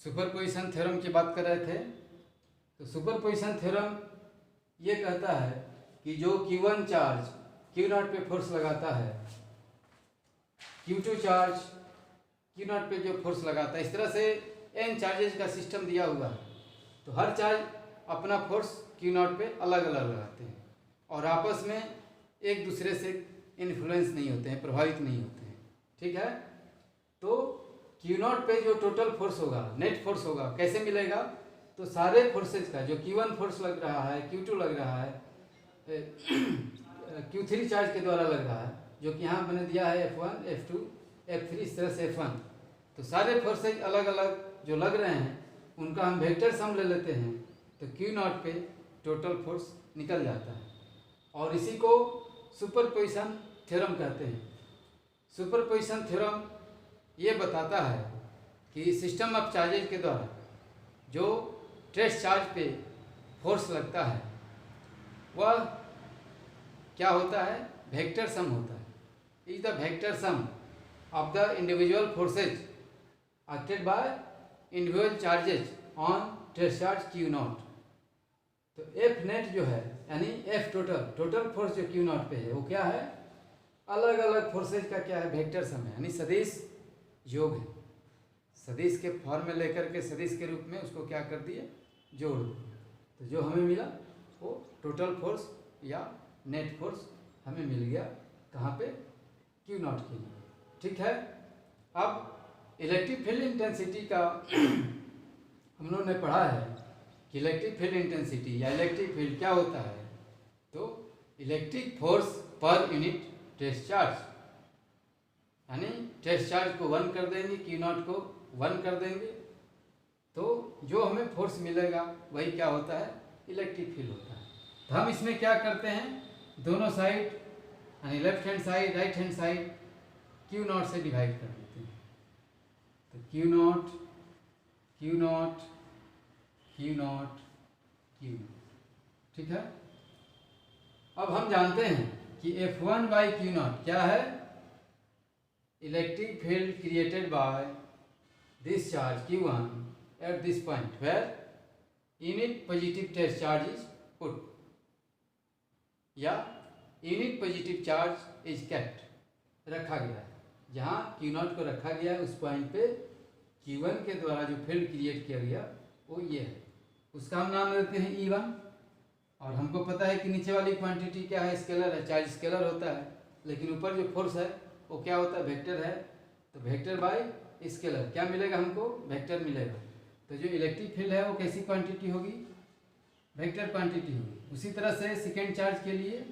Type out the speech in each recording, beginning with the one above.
Superposition theorem की बात कर रहे थे। तो सुपरपोजिशन थ्योरम ये कहता है कि जो Q1 चार्ज Q0 पे फोर्स लगाता है, Q2 चार्ज Q0 पे जो फोर्स लगाता है, इस तरह से n चार्जेस का सिस्टम दिया हुआ है। तो हर चार्ज अपना फोर्स Q0 पे अलग अलग लगाते हैं और आपस में एक दूसरे से इन्फ्लुएंस नहीं होते हैं, प्रभावित नहीं होते हैं। ठीक है। तो Q0 पे जो टोटल फोर्स होगा, नेट फोर्स होगा, कैसे मिलेगा? तो सारे फोर्सेज का जो Q1 फोर्स लग रहा है, Q2 लग रहा है, Q3 चार्ज के द्वारा लग रहा है, जो कि यहाँ मैंने दिया है F1, F2, F3, इस तरह से F1। तो सारे फोर्सेज अलग अलग जो लग रहे हैं उनका हम वेक्टर सम ले लेते हैं, तो Q0 पे टोटल फोर्स निकल जाता है और इसी को सुपरपोजिशन थ्योरम कहते हैं। सुपरपोजिशन थ्योरम ये बताता है कि सिस्टम ऑफ चार्जेज के द्वारा जो ट्रेस चार्ज पे फोर्स लगता है वह क्या होता है? वेक्टर सम होता है। Is the vector sum of the individual forces acted by individual charges on trace charge Q0। तो F नेट जो है यानी F टोटल फोर्स जो Q0 पे है वो क्या है? अलग अलग फोर्सेज का क्या है? वेक्टर सम है, यानी सदिश योग है। सदिश के फॉर्म में लेकर के सदिश के रूप में उसको क्या कर दिए? जोड़ दिए। तो जो हमें मिला वो टोटल फोर्स या नेट फोर्स हमें मिल गया। कहाँ पे? Q0 के लिए। ठीक है। अब इलेक्ट्रिक फील्ड इंटेंसिटी का हम लोगों ने पढ़ा है कि इलेक्ट्रिक फील्ड इंटेंसिटी या इलेक्ट्रिक फील्ड क्या होता है? तो electric force per unit trace charge, यानी ट्रेस चार्ज को 1 कर देंगे, Q0 को 1 कर देंगे, तो जो हमें फोर्स मिलेगा वही क्या होता है? इलेक्ट्रिक फील्ड होता है। तो हम इसमें क्या करते हैं? दोनों साइड यानी left hand side, right hand side Q0 से डिवाइड कर देते हैं। तो Q0 Q0 Q0 Q0। ठीक है। अब हम जानते हैं कि F1 बाई Q0 क्या है? Electric field created by this charge Q1 at this point where unit positive ट्रेस चार्ज इज पुट, या unit positive charge is kept, रखा गया है। जहाँ Q0 को रखा गया है उस पॉइंट पे Q1 के द्वारा जो फील्ड क्रिएट किया गया वो ये है, उसका हम नाम देते हैं E1। और हमको पता है कि नीचे वाली क्वांटिटी क्या है? स्केलर है, चार्ज स्केलर होता है, लेकिन ऊपर जो फोर्स है वो क्या होता है? वेक्टर है। तो वेक्टर बाय स्केलर क्या मिलेगा हमको? वेक्टर मिलेगा। तो जो इलेक्ट्रिक फील्ड है वो कैसी क्वांटिटी होगी? वेक्टर क्वांटिटी होगी। उसी तरह से सेकेंड चार्ज के लिए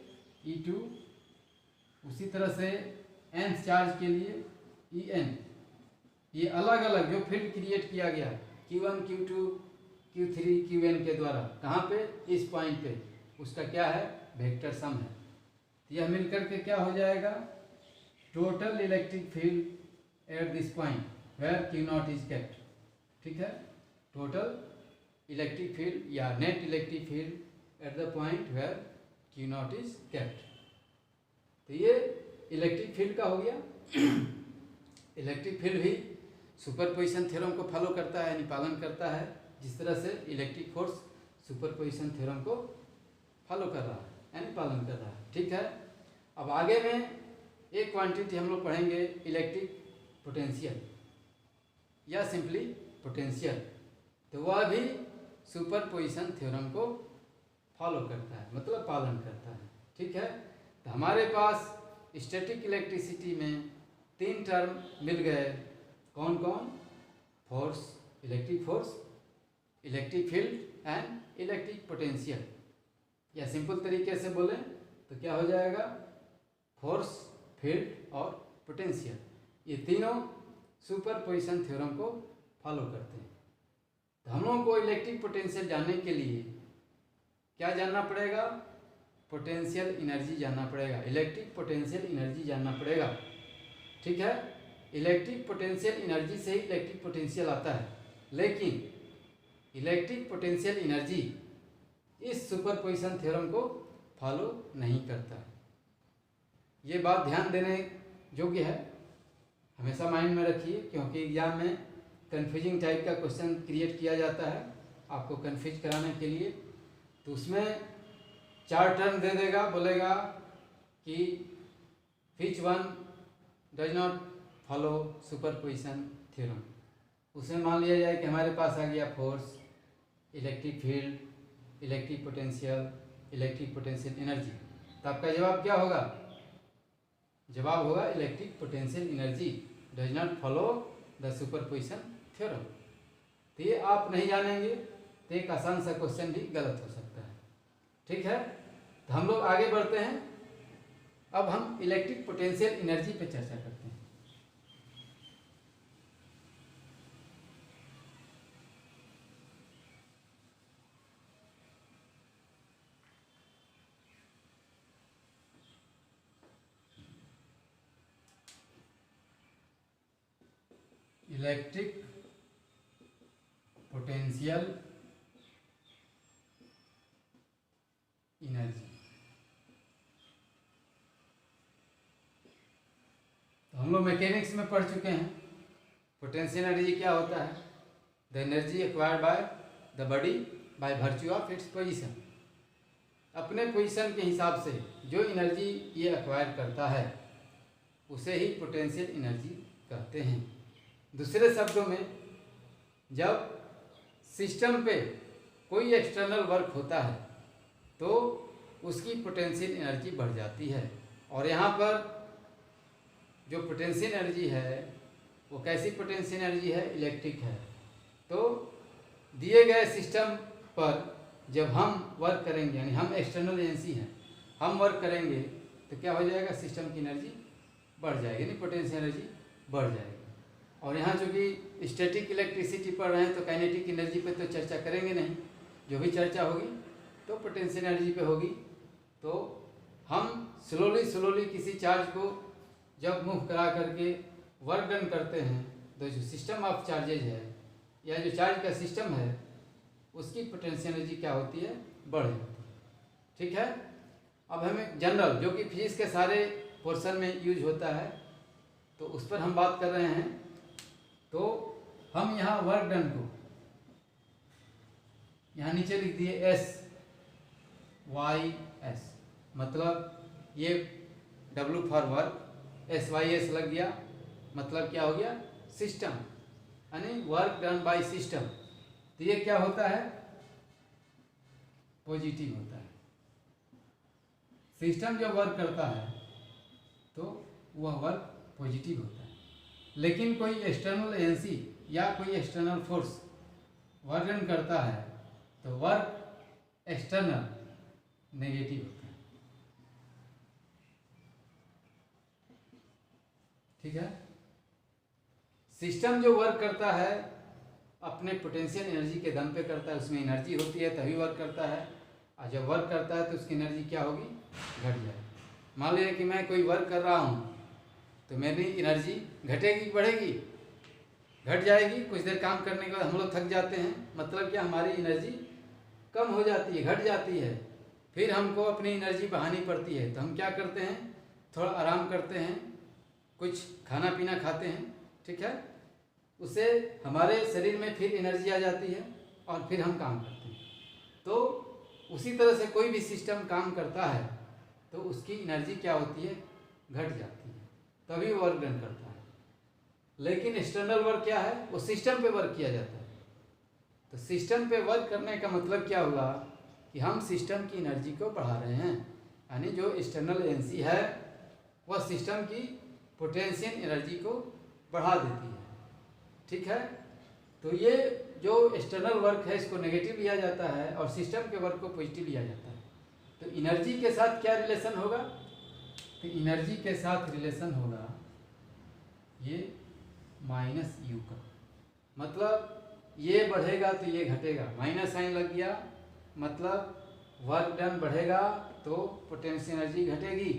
E2, उसी तरह से nth चार्ज के लिए En। ये अलग अलग जो फील्ड क्रिएट किया गया Q1, Q2, Q3, Qn के द्वारा, कहाँ पे? इस पॉइंट पे, उसका क्या है? वेक्टर सम है। तो यह मिलकर के क्या हो जाएगा? Total electric field at this point where Q0 is kept. ठीक है। टोटल इलेक्ट्रिक फील्ड या net electric field at the point where Q0 is kept. तो ये इलेक्ट्रिक फील्ड का हो गया। इलेक्ट्रिक फील्ड भी सुपरपोजिशन थ्योरम को फॉलो करता है, यानी पालन करता है, जिस तरह से इलेक्ट्रिक फोर्स सुपरपोजिशन थ्योरम को फॉलो कर रहा है, यानी पालन कर रहा है। ठीक है। अब आगे में एक क्वांटिटी हम लोग पढ़ेंगे, इलेक्ट्रिक पोटेंशियल या सिंपली पोटेंशियल। तो वह भी सुपरपोजिशन थ्योरम को फॉलो करता है, मतलब पालन करता है। ठीक है। तो हमारे पास स्टैटिक इलेक्ट्रिसिटी में 3 टर्म मिल गए। कौन कौन? Force, electric force, electric field and electric potential. या सिंपल तरीके से बोलें तो क्या हो जाएगा? फोर्स, फील्ड और पोटेंशियल, ये तीनों सुपरपोजिशन थ्योरम को फॉलो करते हैं। तो हम लोगों को इलेक्ट्रिक पोटेंशियल जानने के लिए क्या जानना पड़ेगा? पोटेंशियल एनर्जी जानना पड़ेगा, इलेक्ट्रिक पोटेंशियल एनर्जी जानना पड़ेगा। ठीक है। इलेक्ट्रिक पोटेंशियल एनर्जी से ही इलेक्ट्रिक पोटेंशियल आता है, लेकिन इलेक्ट्रिक पोटेंशियल एनर्जी इस सुपरपोजिशन थ्योरम को फॉलो नहीं करता। ये बात ध्यान देने योग्य है, हमेशा माइंड में रखिए, क्योंकि एग्जाम में कन्फ्यूजिंग टाइप का क्वेश्चन क्रिएट किया जाता है आपको कन्फ्यूज कराने के लिए। तो उसमें 4 टर्म दे देगा, बोलेगा कि which one does not follow superposition theorem. उसमें मान लिया जाए कि हमारे पास आ गया force, electric field, electric potential energy. तो आपका जवाब क्या होगा? जवाब होगा electric potential energy does not follow the superposition theorem. तो ये आप नहीं जानेंगे तो एक आसान सा क्वेश्चन भी गलत हो सकता है। ठीक है, तो हम लोग आगे बढ़ते हैं। अब हम इलेक्ट्रिक पोटेंशियल एनर्जी पे चर्चा करते हैं। Electric potential energy. तो हम लोग मैकेनिक्स में पढ़ चुके हैं पोटेंशियल एनर्जी क्या होता है। The energy acquired by the body by virtue of its position. अपने पोजीशन के हिसाब से जो एनर्जी ये एक्वायर करता है उसे ही पोटेंशियल एनर्जी कहते हैं। दूसरे शब्दों में, जब सिस्टम पे कोई एक्सटर्नल वर्क होता है तो उसकी पोटेंशियल एनर्जी बढ़ जाती है। और यहाँ पर जो पोटेंशियल एनर्जी है वो कैसी पोटेंशियल एनर्जी है? इलेक्ट्रिक है। तो दिए गए सिस्टम पर जब हम वर्क करेंगे, यानी हम एक्सटर्नल एजेंसी हैं, हम वर्क करेंगे तो क्या हो जाएगा? सिस्टम की एनर्जी बढ़ जाएगी, यानी पोटेंशियल एनर्जी बढ़ जाएगी। और यहाँ चूँकि स्टैटिक इलेक्ट्रिसिटी पढ़ रहे हैं तो काइनेटिक एनर्जी पे तो चर्चा करेंगे नहीं। जो भी चर्चा होगी तो पोटेंशियल एनर्जी पे होगी। तो हम स्लोली किसी चार्ज को जब मूव करा करके वर्क डन करते हैं तो जो सिस्टम ऑफ चार्जेज है या जो चार्ज का सिस्टम है उसकी पोटेंशियल एनर्जी क्या होती है? बढ़ जाती है। ठीक है, अब हमें जनरल जो कि फिजिक्स के सारे पोर्शन में यूज होता है तो उस पर हम बात कर रहे हैं। तो हम यहाँ वर्क डन को यहाँ नीचे लिख दिए SYS, मतलब ये W फॉर वर्क, SYS लग गया, मतलब क्या हो गया? सिस्टम, यानी वर्क डन बाय सिस्टम। तो ये क्या होता है? पॉजिटिव होता है। सिस्टम जब वर्क करता है तो वह वर्क पॉजिटिव होता है। लेकिन कोई एक्सटर्नल एजेंसी या कोई एक्सटर्नल फोर्स वर्क डन करता है तो वर्क एक्सटर्नल नेगेटिव होता है। ठीक है, सिस्टम जो वर्क करता है अपने पोटेंशियल एनर्जी के दम पे करता है, उसमें एनर्जी होती है तभी वर्क करता है। और जब वर्क करता है तो उसकी एनर्जी क्या होगी? घट जाएगी। मान लीजिए कि मैं कोई वर्क कर रहा हूँ तो मेरी एनर्जी घटेगी बढ़ेगी? घट जाएगी। कुछ देर काम करने के बाद हम लोग थक जाते हैं, मतलब क्या? हमारी एनर्जी कम हो जाती है, घट जाती है। फिर हमको अपनी एनर्जी बढ़ानी पड़ती है तो हम क्या करते हैं? थोड़ा आराम करते हैं, कुछ खाना पीना खाते हैं। ठीक है, उससे हमारे शरीर में फिर एनर्जी आ जाती है और फिर हम काम करते हैं। तो उसी तरह से कोई भी सिस्टम काम करता है तो उसकी एनर्जी क्या होती है? घट जाती है, तभी वर्क डन करता है। लेकिन एक्सटर्नल वर्क क्या है? वो सिस्टम पे वर्क किया जाता है। तो सिस्टम पे वर्क करने का मतलब क्या हुआ? कि हम सिस्टम की एनर्जी को बढ़ा रहे हैं, यानी जो एक्सटर्नल एजेंसी है वह सिस्टम की पोटेंशियल एनर्जी को बढ़ा देती है। ठीक है, तो ये जो एक्सटर्नल वर्क है इसको नेगेटिव लिया जाता है और सिस्टम के वर्क को पॉजिटिव लिया जाता है। तो एनर्जी के साथ क्या रिलेशन होगा? तो एनर्जी के साथ रिलेशन होगा ये माइनस यू का, मतलब ये बढ़ेगा तो ये घटेगा, माइनस साइन लग गया, मतलब वर्क डन बढ़ेगा तो पोटेंशियल एनर्जी घटेगी,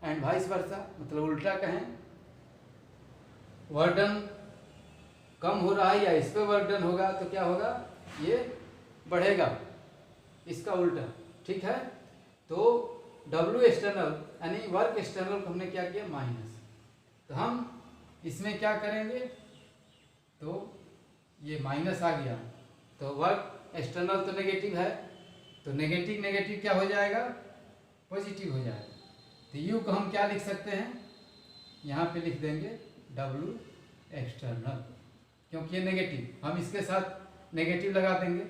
एंड वाइस वर्सा, मतलब उल्टा कहें, वर्क डन कम हो रहा है या इस पे वर्क डन होगा तो क्या होगा? ये बढ़ेगा, इसका उल्टा। ठीक है, तो W एक्सटर्नल यानी वर्क एक्सटर्नल को हमने क्या किया? माइनस। तो हम इसमें क्या करेंगे? तो ये माइनस आ गया तो वर्क एक्सटर्नल तो नेगेटिव है, तो नेगेटिव नेगेटिव क्या हो जाएगा, पॉजिटिव हो जाएगा। तो यू को हम क्या लिख सकते हैं, यहाँ पे लिख देंगे W एक्सटर्नल, क्योंकि ये नेगेटिव, हम इसके साथ नेगेटिव लगा देंगे,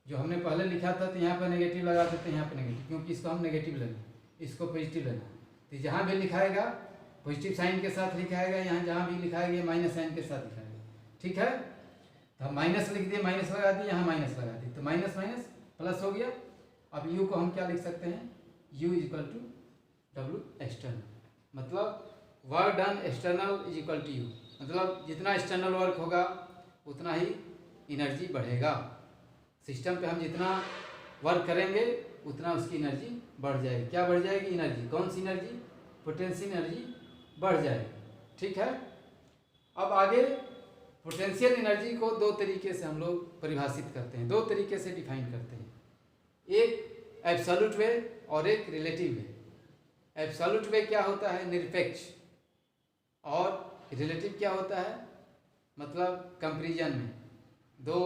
जो हमने पहले लिखा था तो यहाँ पर नेगेटिव लगा देते हैं, यहाँ पे नेगेटिव, क्योंकि इसको हम नेगेटिव लेना, इसको पॉजिटिव लेना। तो जहाँ भी लिखाएगा पॉजिटिव साइन के साथ लिखाएगा, यहाँ जहाँ भी लिखाएगा ये माइनस साइन के साथ लिखाएगा, ठीक है। तो हम माइनस लिख दिए, माइनस लगा दिए, यहाँ माइनस लगा दिए, तो माइनस माइनस प्लस हो गया। अब यू को हम क्या लिख सकते हैं, U equal to W external, मतलब work done external is equal to U, मतलब जितना एक्सटर्नल वर्क होगा उतना ही एनर्जी बढ़ेगा। सिस्टम पे हम जितना वर्क करेंगे उतना उसकी एनर्जी बढ़ जाएगी। क्या बढ़ जाएगी, एनर्जी, कौन सी एनर्जी, पोटेंशियल एनर्जी बढ़ जाएगी, ठीक है। अब आगे पोटेंशियल एनर्जी को दो तरीके से हम लोग परिभाषित करते हैं, दो तरीके से डिफाइन करते हैं, एक एब्सोल्यूट वे और एक रिलेटिव वे। एब्सोल्यूट वे क्या होता है, निरपेक्ष, और रिलेटिव क्या होता है, मतलब कंपैरिजन में दो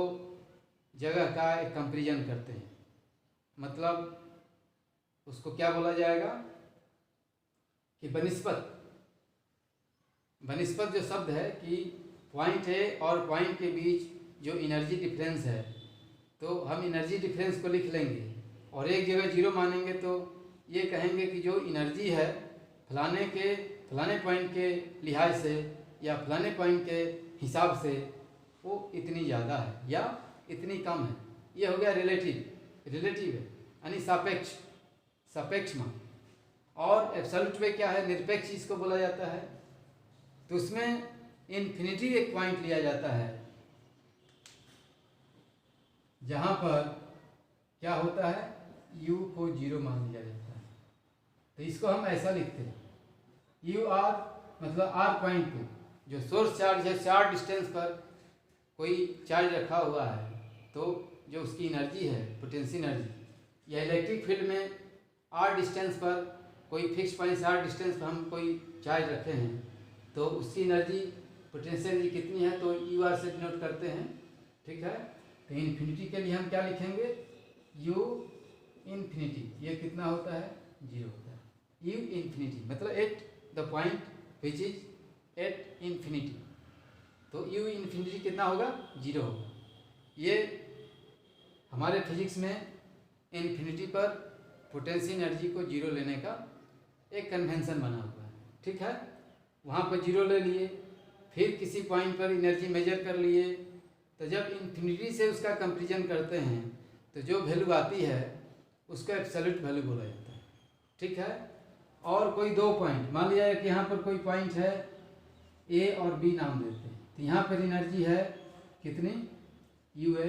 जगह का एक कंपैरिजन करते हैं, मतलब उसको क्या बोला जाएगा कि बनिस्पत। बनिस्पत जो शब्द है कि पॉइंट ए और पॉइंट के बीच जो एनर्जी डिफरेंस है, तो हम एनर्जी डिफरेंस को लिख लेंगे और एक जगह जीरो मानेंगे, तो ये कहेंगे कि जो एनर्जी है फलाने पॉइंट के लिहाज से या फलाने पॉइंट के हिसाब से वो इतनी ज़्यादा है या इतनी कम है। ये हो गया रिलेटिव, रिलेटिव है यानी सापेक्ष, सापेक्ष मान। और एब्सोल्यूट वे क्या है, निरपेक्ष इसको बोला जाता है। तो उसमें इन्फिनिटी एक पॉइंट लिया जाता है जहाँ पर क्या होता है, u को जीरो मान लिया जाता है। तो इसको हम ऐसा लिखते हैं, यू आर मतलब आर पॉइंट पे जो सोर्स चार्ज है, चार्ज डिस्टेंस पर कोई चार्ज रखा हुआ है, तो जो उसकी एनर्जी है पोटेंशियल एनर्जी, या इलेक्ट्रिक फील्ड में आर डिस्टेंस पर कोई फिक्स पॉइंट आर डिस्टेंस पर हम कोई चार्ज रखे हैं, तो उसकी एनर्जी पोटेंशियल एनर्जी कितनी है, तो यू आर से डिनोट करते हैं, ठीक है। तो इन्फिनिटी के लिए हम क्या लिखेंगे, यू इन्फिनिटी, ये कितना होता है, जीरो होता है। यू इन्फिनिटी मतलब eight the point which is at infinity, तो यू इन्फिनिटी कितना होगा, जीरो होगा। ये हमारे फिजिक्स में इन्फिनिटी पर पोटेंशियल एनर्जी को जीरो लेने का एक कन्वेंशन बना हुआ है, ठीक है। वहाँ पर जीरो ले लिए, फिर किसी पॉइंट पर एनर्जी मेजर कर लिए, तो जब इन्फिनिटी से उसका कंपैरिजन करते हैं तो जो वैल्यू आती है उसको एब्सोल्यूट वैल्यू बोला जाता है, ठीक है। और कोई दो पॉइंट मान लिया कि यहाँ पर कोई पॉइंट है ए और बी नाम देते हैं, तो यहाँ पर एनर्जी है कितनी, यू ए,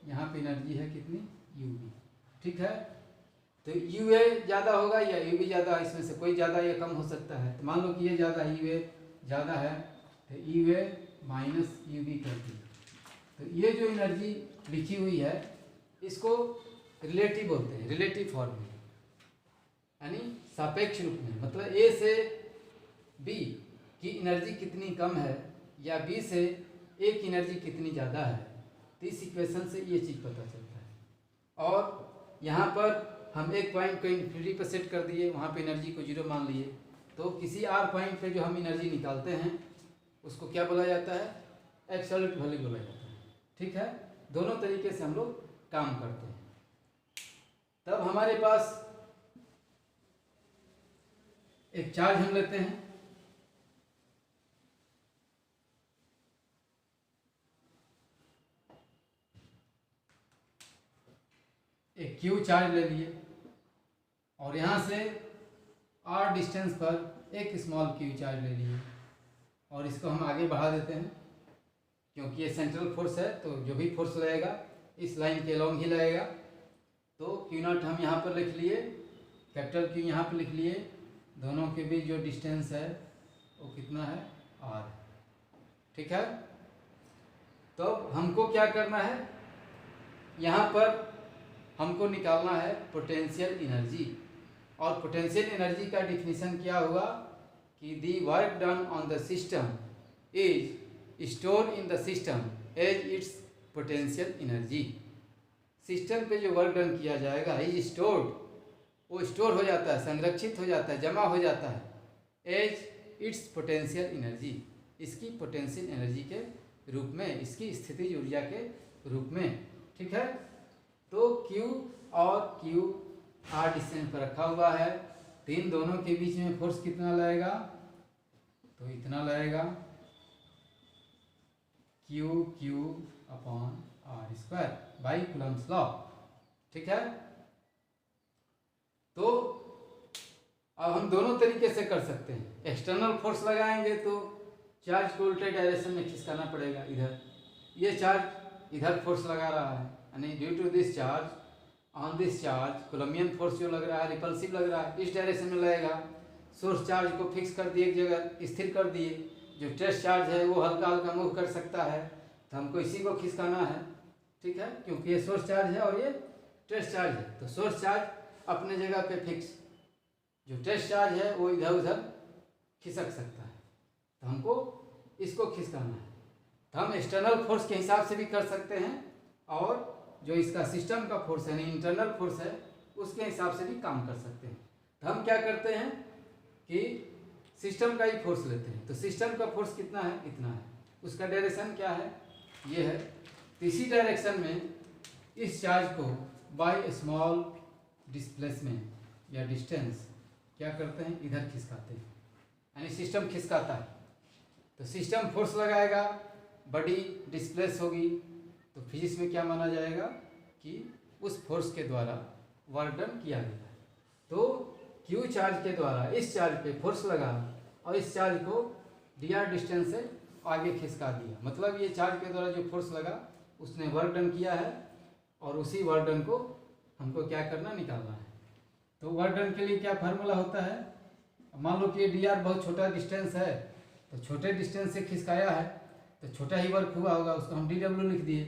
यहाँ पे एनर्जी है कितनी, यू बी, ठीक है। तो यू ए ज़्यादा होगा या यू बी ज़्यादा, इसमें से कोई ज़्यादा या कम हो सकता है। तो मान लो कि ये ज़्यादा है, यू ए ज़्यादा है, तो U A minus U B कर दी। तो ये जो एनर्जी लिखी हुई है इसको रिलेटिव बोलते हैं, रिलेटिव फॉर्म में, यानी सापेक्ष रूप में, मतलब ए से बी की एनर्जी कितनी कम है या बी से ए की एनर्जी कितनी ज़्यादा है, तो इस इक्वेशन से ये चीज़ पता चलता है। और यहाँ पर हम एक पॉइंट को इन्फिनिटी पर सेट कर दिए, वहाँ पे एनर्जी को जीरो मान लिए, तो किसी आर पॉइंट पे जो हम एनर्जी निकालते हैं उसको क्या बोला जाता है, एब्सोल्यूट वैल्यू बोला जाता है, ठीक है। दोनों तरीके से हम लोग काम करते हैं। तब हमारे पास एक चार्ज हम लेते हैं, एक क्यू चार्ज ले लिए और यहाँ से आर डिस्टेंस पर एक स्मॉल क्यू चार्ज ले लिए और इसको हम आगे बढ़ा देते हैं, क्योंकि ये सेंट्रल फोर्स है तो जो भी फोर्स लगेगा इस लाइन के अलॉन्ग ही लगेगा। तो क्यू नॉट हम यहाँ पर लिख लिए, कैपिटल क्यू यहाँ पर लिख लिए, दोनों के बीच जो डिस्टेंस है वो कितना है, आर, ठीक है। तो हमको क्या करना है, यहाँ पर हमको निकालना है पोटेंशियल एनर्जी, और पोटेंशियल एनर्जी का डिफिनीशन क्या हुआ कि the work done on the system is store in the system as its potential energy. System पे जो वर्क डन किया जाएगा इज स्टोर्ड, वो स्टोर हो जाता है, संरक्षित हो जाता है, जमा हो जाता है एज इट्स पोटेंशियल एनर्जी, इसकी पोटेंशियल एनर्जी के रूप में, इसकी स्थितिज ऊर्जा के रूप में। ठीक है, तो Q और Q R डिस्टेंस पर रखा हुआ है, तो इन दोनों के बीच में फोर्स कितना लगेगा, तो इतना लगेगा Q upon R square by Coulomb's law. ठीक है, तो अब हम दोनों तरीके से कर सकते हैं। एक्सटर्नल फोर्स लगाएंगे तो चार्ज को उल्टे डायरेक्शन में खिसकाना पड़ेगा, इधर ये चार्ज इधर फोर्स लगा रहा है, यानी due to this charge on this charge coulombian force जो लग रहा है, रिपल्सिव लग रहा है, इस डायरेक्शन में लगेगा। सोर्स चार्ज को फिक्स कर दिए, एक जगह स्थिर कर दिए, जो टेस्ट चार्ज है वो हल्का हल्का मूव कर सकता है, तो हमको इसी को खिसकाना है। ठीक है, क्योंकि ये सोर्स चार्ज है और ये टेस्ट चार्ज है, तो सोर्स चार्ज अपने जगह पे फिक्स, जो टेस्ट चार्ज है वो इधर उधर खिसक सकता है, तो हमको इसको खिसकाना है। तो हम एक्सटर्नल फोर्स के हिसाब से भी कर सकते हैं और जो इसका सिस्टम का फोर्स है, इंटरनल फोर्स है, उसके हिसाब से भी काम कर सकते हैं। तो हम क्या करते हैं कि सिस्टम का ही फोर्स लेते हैं, तो सिस्टम का फोर्स कितना है, इतना है, उसका डायरेक्शन क्या है, ये है। तो इसी डायरेक्शन में इस चार्ज को बाय स्मॉल डिस्प्लेसमेंट या डिस्टेंस क्या करते हैं, इधर खिसकाते हैं, यानी सिस्टम खिसकाता है। तो सिस्टम फोर्स लगाएगा, बॉडी डिस्प्लेस होगी, तो फिजिक्स में क्या माना जाएगा कि उस फोर्स के द्वारा वर्क डन किया गया है। तो क्यू चार्ज के द्वारा इस चार्ज पे फोर्स लगा और इस चार्ज को dr डिस्टेंस से आगे खिसका दिया, मतलब ये चार्ज के द्वारा जो फोर्स लगा उसने वर्क डन किया है और उसी वर्क डन को हमको क्या करना, निकालना है। तो वर्क डन के लिए क्या फार्मूला होता है, मान लो कि dr बहुत छोटा डिस्टेंस है, तो छोटे डिस्टेंस से खिसकाया है तो छोटा ही वर्क हुआ होगा, उसको हम dw लिख दिए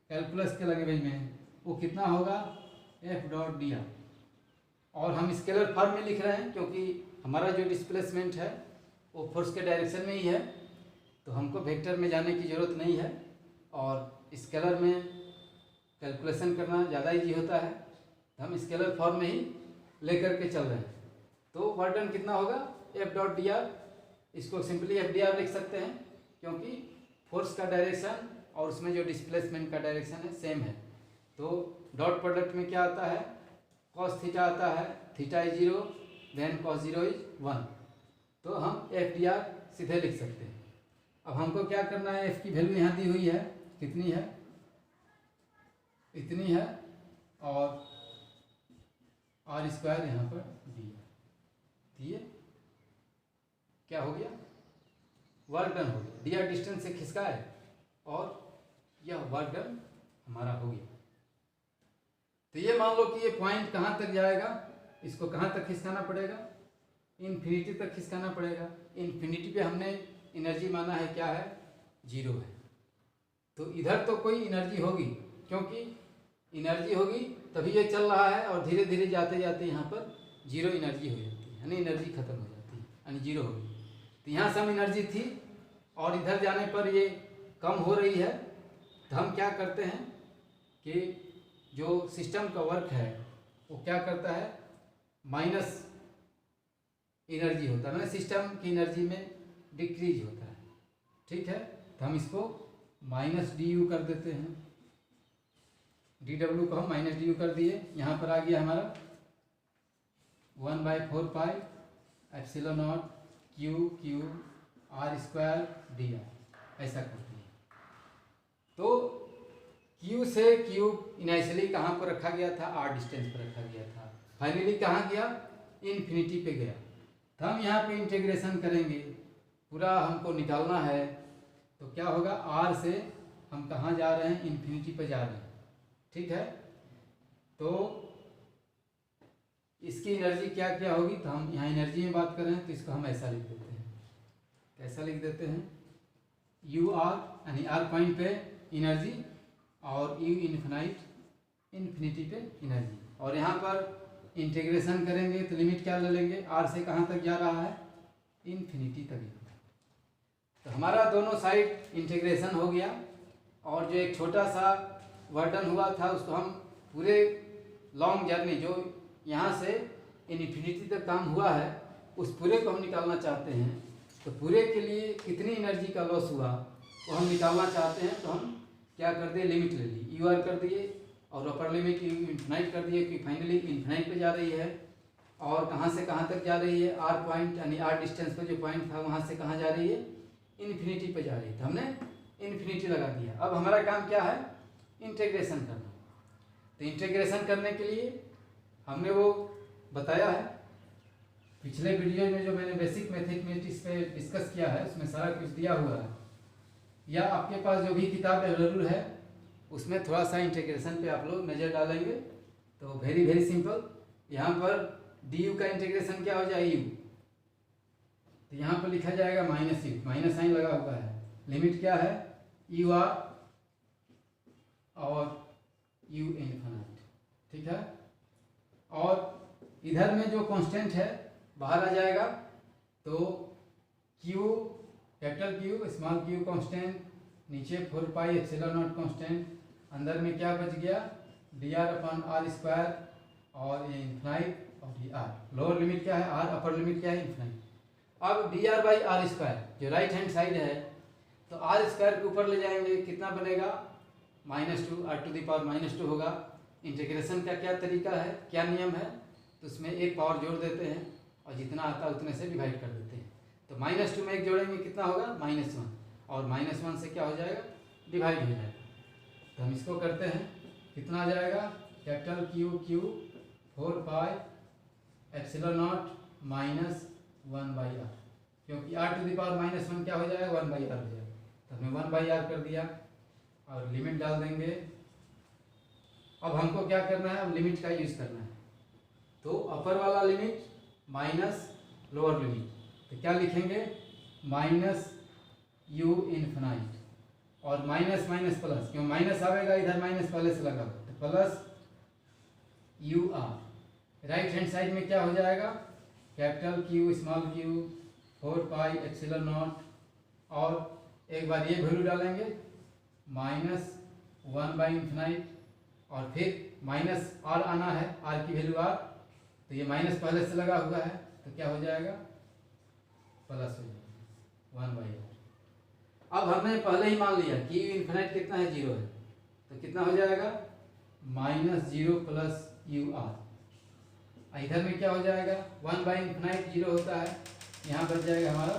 कैलकुलस के लैंग्वेज में, वो कितना होगा F डॉट dr, और हम स्केलर फॉर्म में लिख रहे हैं क्योंकि हमारा जो डिस्प्लेसमेंट है वो फोर्स के डायरेक्शन में ही है, तो हमको वेक्टर में जाने की ज़रूरत नहीं है और स्केलर में कैलकुलेशन करना ज़्यादा इजी होता है, तो हम स्केलर फॉर्म में ही लेकर के चल रहे हैं। तो वर्क डन कितना होगा F डॉट dr, इसको सिंपली F dr लिख सकते हैं क्योंकि फोर्स का डायरेक्शन और उसमें जो डिस्प्लेसमेंट का डायरेक्शन है सेम है। तो डॉट प्रोडक्ट में क्या आता है, कॉस थीटा आता है, theta is 0 then cos 0 is 1, तो हम F dr सीधे लिख सकते हैं। अब हमको क्या करना है, F की वैल्यू यहाँ दी हुई है, कितनी है, इतनी है, और R स्क्वायर यहाँ पर दिए, क्या हो गया, वर्क डन हो गया, dr डिस्टेंस से खिसकाए और यह वर्क डन हमारा हो गया। तो ये मान लो कि ये पॉइंट कहाँ तक जाएगा, इसको कहाँ तक खिसकाना पड़ेगा, इन्फिनिटी तक खिसकाना पड़ेगा। इन्फिनिटी पे हमने एनर्जी माना है क्या है, 0 है, तो इधर तो कोई एनर्जी होगी, क्योंकि एनर्जी होगी तभी ये चल रहा है, और धीरे धीरे जाते जाते यहाँ पर 0 एनर्जी हो जाती है, यानी एनर्जी खत्म हो जाती है, यानी 0 होगी। तो यहाँ सम एनर्जी थी और इधर जाने पर ये कम हो रही है, तो हम क्या करते हैं कि जो सिस्टम का वर्क है वो क्या करता है, माइनस एनर्जी होता है, मैंने सिस्टम की एनर्जी में डिक्रीज होता है। ठीक है, तो हम इसको माइनस du कर देते हैं, dw को हम माइनस du कर दिए, यहाँ पर आ गया हमारा 1/4 pi epsilon not q r square dr, ऐसा करते हैं। तो Q से Q इनिशियली कहाँ पर रखा गया था, R डिस्टेंस पर रखा गया था, फाइनली कहाँ गया, इन्फिनिटी पे गया। तो हम यहाँ पे इंटीग्रेशन करेंगे, पूरा हमको निकालना है, तो क्या होगा, R से हम कहाँ जा रहे हैं, इन्फिनिटी पे जा रहे हैं। ठीक है, तो इसकी एनर्जी क्या क्या होगी, तो हम यहाँ एनर्जी में बात कर रहे हैं, तो इसको हम ऐसा लिख देते हैं, कैसा लिख देते हैं, UR यानी R पॉइंट पे एनर्जी और U इन्फिनिटी पे एनर्जी, और यहाँ पर इंटीग्रेशन करेंगे तो लिमिट क्या ले लेंगे, R से कहाँ तक जा रहा है, इन्फिनिटी तक। तो हमारा दोनों साइड इंटीग्रेशन हो गया और जो एक छोटा सा वर्डन हुआ था उसको हम पूरे लॉन्ग जर्नी जो यहाँ से इन्फिनिटी तक काम हुआ है उस पूरे को हम निकालना चाहते हैं। तो पूरे के लिए कितनी एनर्जी का लॉस हुआ वो हम निकालना चाहते हैं। तो हम क्या कर दिए, लिमिट ले ली, यू आर कर दिए और अपर लिमिट इन्फिनाइट कर दिए कि फाइनली इन्फिनाइट पे जा रही है। और कहाँ से कहाँ तक जा रही है, आर पॉइंट यानी आर डिस्टेंस पे जो पॉइंट था वहाँ से कहाँ जा रही है, इन्फिनिटी पे जा रही है। तो हमने इन्फिनिटी लगा दिया। अब हमारा काम क्या है, इंटीग्रेशन करना। तो इंटीग्रेशन करने के लिए हमने वो बताया है पिछले वीडियो में जो मैंने बेसिक मैथमेटिक्स पे डिस्कस किया है उसमें सारा कुछ दिया हुआ है, या आपके पास जो भी किताब अवेलेबल है उसमें थोड़ा सा इंटीग्रेशन पे आप लोग नज़र डालेंगे। तो वेरी वेरी सिंपल, यहाँ पर डी यू का इंटीग्रेशन क्या हो जाए, यू। तो यहाँ पर लिखा जाएगा माइनस यू, माइनस साइन लगा हुआ है। लिमिट क्या है, यू आर और यू इन्फिनिट, ठीक है। और इधर में जो कांस्टेंट है बाहर आ जाएगा। तो Q, capital Q small Q constant, नीचे 4 पाई एप्सिलॉन नॉट कांस्टेंट, अंदर में क्या बच गया, d r upon r square और ये इन्फिनाइट और डी आर। लोअर लिमिट क्या है आर, अपर लिमिट क्या है इन्फिनाइट। अब d r by r square जो राइट हैंड साइड है तो आर स्क्वायर के ऊपर ले जाएंगे, कितना बनेगा, -2 आर टू द पावर -2 होगा। इंटीग्रेशन का क्या तरीका है, क्या नियम है, तो उसमें एक पावर जोड़ देते हैं और जितना आता है उतने से डिवाइड कर देते हैं। तो -2 में एक जोड़ेंगे कितना होगा, -1, और -1 से क्या हो जाएगा, डिवाइड हो जाएगा। तो हम इसको करते हैं, कितना आ जाएगा, capital Q 4 pi epsilon not -1/r, क्योंकि r टू द पावर -1 क्या हो जाएगा, 1/r हो जाएगा। तो हमने 1/r कर दिया और लिमिट डाल देंगे। अब हमको क्या करना है, अब लिमिट का यूज़ करना है। तो अपर वाला लिमिट माइनस लोअर लिमिट, तो क्या लिखेंगे, -u इन्फिनाइट और माइनस माइनस प्लस, क्यों माइनस आवेगा इधर, माइनस पहले से लगा तो plus U r. Right hand side में क्या हो जाएगा, capital Q small q 4 pi epsilon naught, और एक बार ये वैल्यू डालेंगे -1/इन्फिनाइट, और फिर माइनस आर आना है, आर की वैल्यू आर, तो ये माइनस पहले से लगा हुआ है तो क्या हो जाएगा, प्लस हो जाएगा 1/r। अब हमने पहले ही मान लिया कि इन्फिनाइट कितना है, 0 है, तो कितना हो जाएगा, -0 प्लस यू आर। इधर में क्या हो जाएगा, 1/इन्फिनाइट 0 होता है, यहाँ बच जाएगा हमारा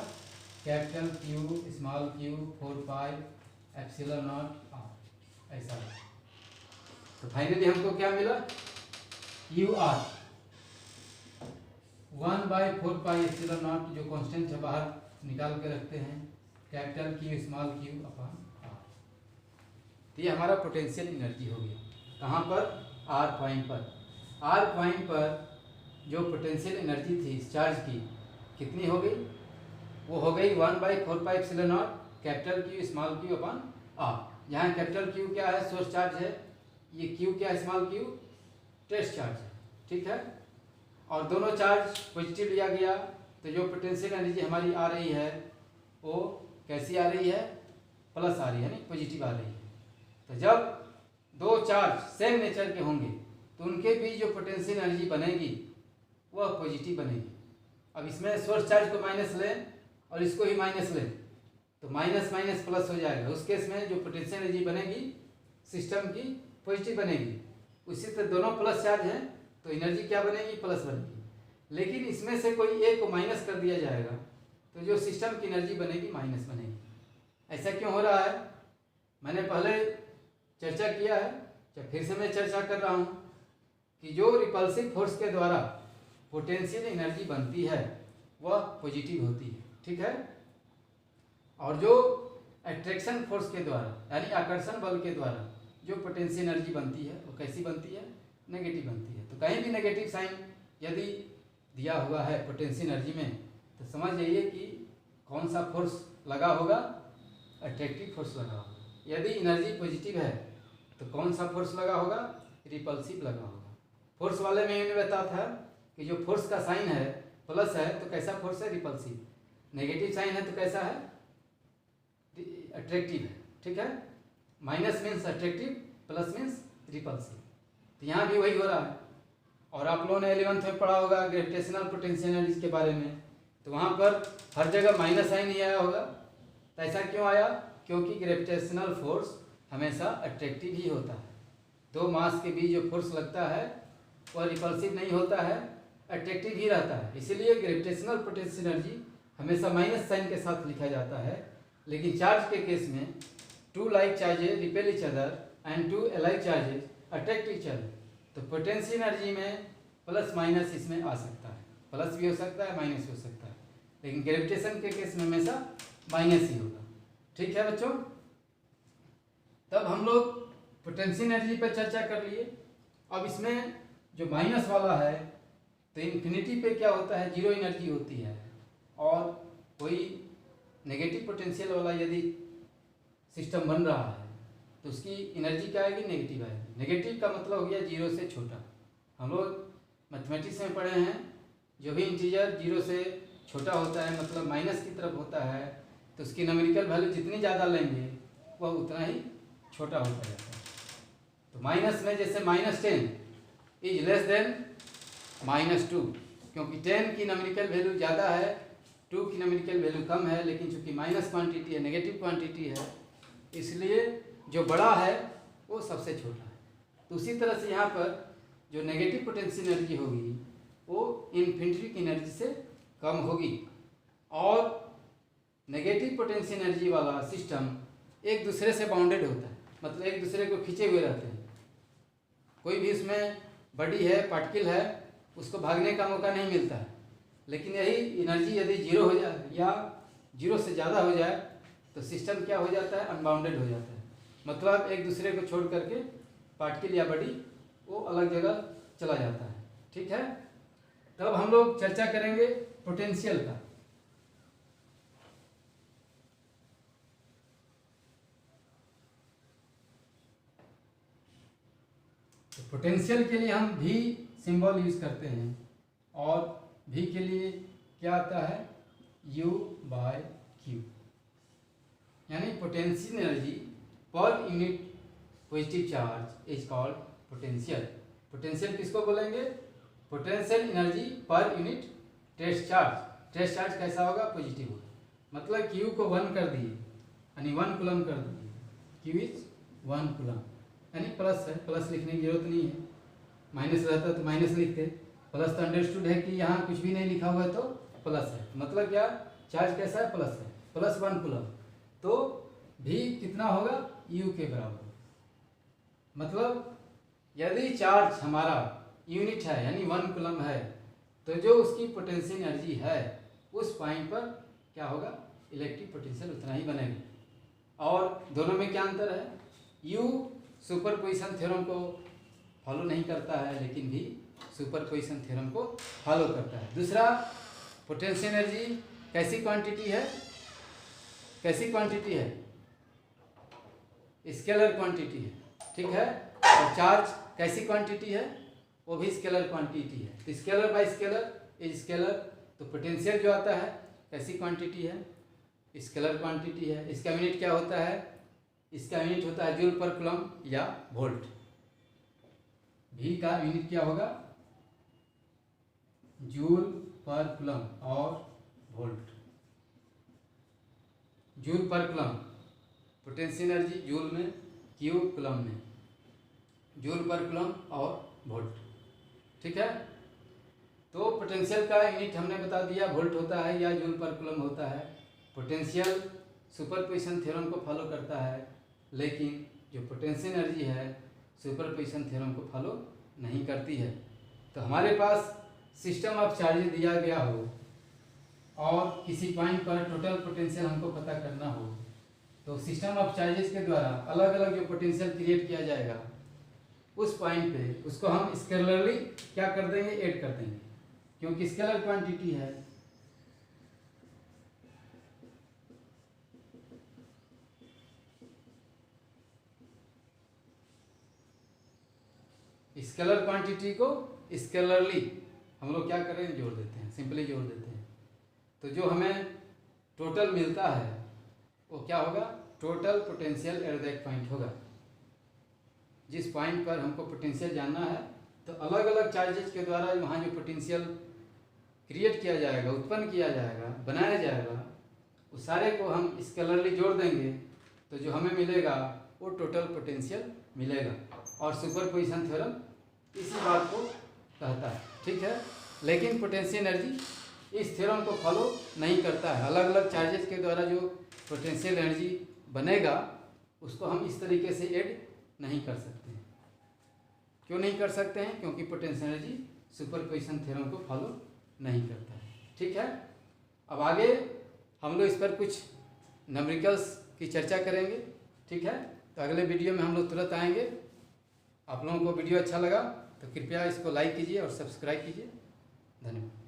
capital Q small q 4 pi epsilon naught r, ऐसा है। तो फाइनली हमको क्या मिला, U r 1/4 pi epsilon naught, जो कांस्टेंट है बाहर निकाल के रखते हैं, capital Q small q upon r. तो ये हमारा पोटेंशियल एनर्जी हो गया, कहाँ पर, आर पॉइंट पर। आर पॉइंट पर जो पोटेंशियल एनर्जी थी इस चार्ज की कितनी हो गई, वो हो गई 1/4 pi epsilon naught capital Q small q upon r. यहाँ कैपिटल क्यू क्या है, सोर्स चार्ज है, ये क्यू क्या है, स्मॉल क्यू टेस्ट चार्ज है, ठीक है। और दोनों चार्ज पॉजिटिव लिया गया, तो जो पोटेंशियल एनर्जी हमारी आ रही है वो कैसी आ रही है, प्लस आ रही है, यानी पॉजिटिव आ रही है। तो जब दो चार्ज सेम नेचर के होंगे तो उनके बीच जो पोटेंशियल एनर्जी बनेगी वह पॉजिटिव बनेगी। अब इसमें सोर्स चार्ज को माइनस लें और इसको ही माइनस लें तो माइनस माइनस प्लस हो जाएगा। उस केस में जो पोटेंशियल एनर्जी बनेगी सिस्टम की पॉजिटिव बनेगी। उसी तरह दोनों प्लस चार्ज हैं तो एनर्जी क्या बनेगी, प्लस बनेगी। लेकिन इसमें से कोई एक को माइनस कर दिया जाएगा तो जो सिस्टम की एनर्जी बनेगी माइनस बनेगी। ऐसा क्यों हो रहा है, मैंने पहले चर्चा किया है, फिर से मैं चर्चा कर रहा हूँ कि जो रिपल्सिव फोर्स के द्वारा पोटेंशियल एनर्जी बनती है वह पॉजिटिव होती है, ठीक है। और जो अट्रैक्शन फोर्स के द्वारा यानी आकर्षण बल के द्वारा जो पोटेंशियल एनर्जी बनती है वो कैसी बनती है, नेगेटिव बनती है। तो कहीं भी नेगेटिव साइन यदि दिया हुआ है पोटेंशियल एनर्जी में तो समझ जाइए कि कौन सा फोर्स लगा होगा, अट्रैक्टिव फोर्स लगा होगा। यदि एनर्जी पॉजिटिव है तो कौन सा फोर्स लगा होगा, रिपल्सिव लगा होगा। फोर्स वाले में मैंने बताया था कि जो फोर्स का साइन है प्लस है तो कैसा फोर्स है, रिपल्सिव। नेगेटिव साइन है तो कैसा है, अट्रैक्टिव है, ठीक है। Minus means attractive, plus means repulsive. तो यहाँ भी वही हो रहा है। और आप लोगों ने 11th में पढ़ा होगा ग्रेविटेशनल पोटेंशियल एनर्जी के बारे में, तो वहाँ पर हर जगह माइनस साइन ही आया होगा। तो ऐसा क्यों आया? क्योंकि ग्रेविटेशनल फोर्स हमेशा अट्रैक्टिव ही होता है। दो मास के बीच जो फोर्स लगता है वह रिपल्सिव नहीं होता है, अट्रैक्टिव ही रहता है। इसीलिए ग्रेविटेशनल पोटेंशियल एनर्जी हमेशा माइनस साइन के साथ लिखा जाता है। लेकिन चार्ज के केस में two like charges repel each other and two alike charges attract each other. तो पोटेंशियल एनर्जी में प्लस माइनस इसमें आ सकता है, प्लस भी हो सकता है, माइनस भी हो सकता है, लेकिन ग्रेविटेशन के केस में हमेशा माइनस ही होगा। ठीक है बच्चों, तब हम लोग पोटेंशियल एनर्जी पर चर्चा कर लिए। अब इसमें जो माइनस वाला है, तो इन्फिनिटी पे क्या होता है, जीरो एनर्जी होती है। और कोई नेगेटिव पोटेंशियल वाला यदि सिस्टम बन रहा है तो उसकी एनर्जी क्या आएगी, नेगेटिव आएगी। नेगेटिव का मतलब हो गया जीरो से छोटा। हम लोग मैथमेटिक्स में पढ़े हैं, जो भी इंटीजर जीरो से छोटा होता है मतलब माइनस की तरफ होता है, तो उसकी न्यूमेरिकल वैल्यू जितनी ज़्यादा लेंगे वह उतना ही छोटा होता जाता है। तो माइनस में जैसे -10 इज लेस देन -2, क्योंकि 10 की न्यूमेरिकल वैल्यू ज़्यादा है, 2 की न्यूमेरिकल वैल्यू कम है, लेकिन चूंकि माइनस क्वांटिटी है, नेगेटिव क्वांटिटी है, इसलिए जो बड़ा है वो सबसे छोटा है। तो उसी तरह से यहाँ पर जो नेगेटिव पोटेंशियल एनर्जी होगी वो इन्फिनिटी की एनर्जी से कम होगी। और नेगेटिव पोटेंशियल एनर्जी वाला सिस्टम एक दूसरे से बाउंडेड होता है, मतलब एक दूसरे को खींचे हुए रहते हैं। कोई भी उसमें बॉडी है, पार्टिकल है, उसको भागने का मौका नहीं मिलता है। लेकिन यही एनर्जी यदि जीरो हो जाए या जीरो से ज़्यादा हो जाए तो सिस्टम क्या हो जाता है, अनबाउंडेड हो जाता है। मतलब एक दूसरे को छोड़ करके पार्टिकल या बॉडी वो अलग जगह चला जाता है। ठीक है, तब हम लोग चर्चा करेंगे पोटेंशियल का। तो पोटेंशियल के लिए हम भी सिंबल यूज करते हैं, और भी के लिए क्या आता है, U/Q, यानी potential energy per unit positive charge is called potential. Potential किसको बोलेंगे, potential energy per unit test charge. Test charge कैसा होगा, पॉजिटिव होगा। मतलब Q को 1 कर दिए यानी 1 कूलम कर दिए, Q इज 1 कूलम, यानी प्लस है, प्लस लिखने की जरूरत नहीं है। माइनस रहता तो माइनस लिखते, प्लस तो अंडरस्टूड है कि यहाँ कुछ भी नहीं लिखा हुआ है तो प्लस है। मतलब क्या, चार्ज कैसा है, प्लस है, प्लस 1 कूलम। तो भी कितना होगा, U के बराबर। मतलब यदि चार्ज हमारा यूनिट है यानी 1 कूलम है, तो जो उसकी पोटेंशियल एनर्जी है उस पॉइंट पर क्या होगा, इलेक्ट्रिक पोटेंशियल उतना ही बनेगी। और दोनों में क्या अंतर है, U सुपरपोजिशन थ्योरम को फॉलो नहीं करता है, लेकिन भी सुपरपोजिशन थ्योरम को फॉलो करता है। दूसरा, पोटेंशियल एनर्जी कैसी क्वांटिटी है, कैसी क्वांटिटी है, स्केलर क्वांटिटी है। ठीक है, और चार्ज कैसी क्वांटिटी है, वो भी स्केलर क्वांटिटी है। तो scalar bye scalar is scalar. तो पोटेंशियल जो आता है कैसी क्वांटिटी है, स्केलर क्वांटिटी है। इसका यूनिट क्या होता है, इसका यूनिट होता है जूल पर कूलम या वोल्ट। भी का यूनिट क्या होगा, जूल पर कूलम और वोल्ट। जूल पर कूलम पोटेंशियल एनर्जी जूल में, Q कूलम में, जूल पर कूलम और वोल्ट। ठीक है, तो पोटेंशियल का यूनिट हमने बता दिया, वोल्ट होता है या जूल पर कूलम होता है। पोटेंशियल सुपरपोजिशन थ्योरम को फॉलो करता है, लेकिन जो पोटेंशियल एनर्जी है सुपरपोजिशन थ्योरम को फॉलो नहीं करती है। तो हमारे पास सिस्टम ऑफ चार्जेस दिया गया हो और किसी पॉइंट पर टोटल पोटेंशियल हमको पता करना हो, तो सिस्टम ऑफ चार्जेस के द्वारा अलग अलग जो पोटेंशियल क्रिएट किया जाएगा उस पॉइंट पे उसको हम स्केलरली क्या कर देंगे, ऐड कर देंगे, क्योंकि स्केलर क्वांटिटी है। स्केलर क्वांटिटी को स्केलरली हम लोग क्या करेंगे, जोड़ देते हैं, सिंपली जोड़ देते हैं। तो जो हमें टोटल मिलता है वो क्या होगा, total potential at that point होगा। जिस पॉइंट पर हमको पोटेंशियल जानना है, तो अलग अलग चार्जेज के द्वारा वहाँ जो पोटेंशियल क्रिएट किया जाएगा, उत्पन्न किया जाएगा, बनाया जाएगा, उस सारे को हम स्केलरली जोड़ देंगे तो जो हमें मिलेगा वो टोटल पोटेंशियल मिलेगा। और सुपरपोजिशन थ्योरम इसी बात को कहता है, ठीक है। लेकिन पोटेंशियल एनर्जी इस थ्योरम को फॉलो नहीं करता है। अलग अलग चार्जेस के द्वारा जो पोटेंशियल एनर्जी बनेगा उसको हम इस तरीके से ऐड नहीं कर सकते हैं। क्यों नहीं कर सकते हैं? क्योंकि पोटेंशियल एनर्जी सुपरपोजिशन थ्योरम को फॉलो नहीं करता है, ठीक है। अब आगे हम लोग इस पर कुछ न्यूमेरिकल्स की चर्चा करेंगे, ठीक है। तो अगले वीडियो में हम लोग तुरंत आएंगे। आप लोगों को वीडियो अच्छा लगा तो कृपया इसको लाइक कीजिए और सब्सक्राइब कीजिए। धन्यवाद।